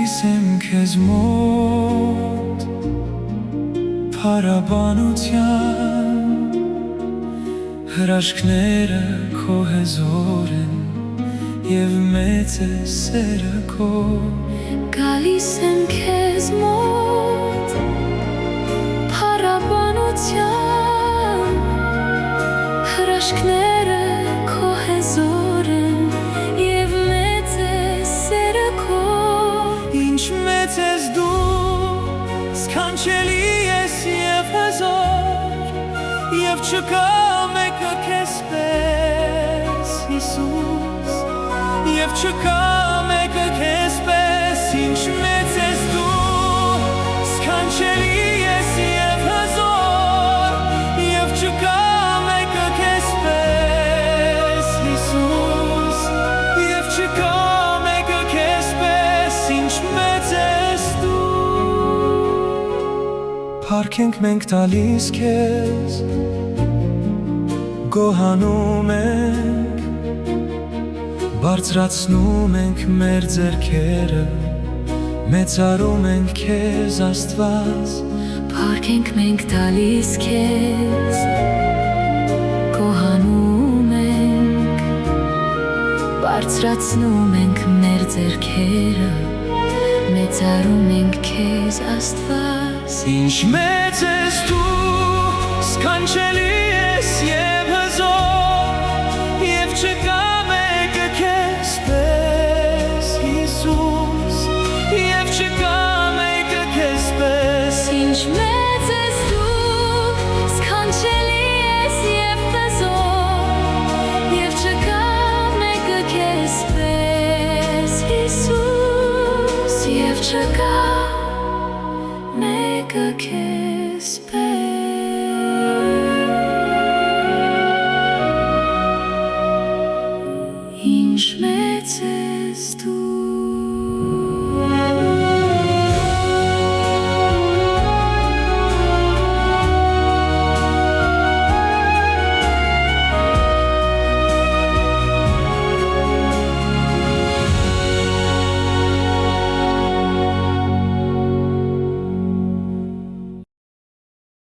Գալիս եմ քեզ մոտ փարաբանության հրաշքները քո հզոր են և մեծ է սերը քո Գալիս եմ քեզ մոտ փարաբանության հրաշքները քո հզոր են և մեծ է սերը քո Ինչ մեծ ես դու, սքանչելի ես և հզոր Եվ չկա մեկը քեզ պես, Հիսուս Եվ չկա մեկը քեզ պես, ինչ մեծ ես դու, սքանչելի ես և հզոր Եվ չկա մեկը քեզ պես, Հիսուս Եվ չկա մեկը քեզ պես, ինչ մեծ ես դու Փառք ենք մենք տալիս քեզ, գոհանում ենք Բարձրացնում ենք մեր ձեռքերը, մեծարում ենք քեզ Աստված Փառք ենք մենք տալիս քեզ, գոհանում ենք Բարձրացնում ենք մեր ձեռքերը, մեծարում ենք քեզ Աստված Ինչ մեծ ես դու, սքանչելի ես և հզոր Եվ չկա մեկը քեզ պես, Հիսուս Եվ չկա մեկը քեզ պես Ինչ մեծ ես դու, սքանչելի ես և հզոր Եվ չկա մեկը քեզ պես, Հիսուս Եվ չկա մեկը քեզ պես Ինչ մեծ ես դու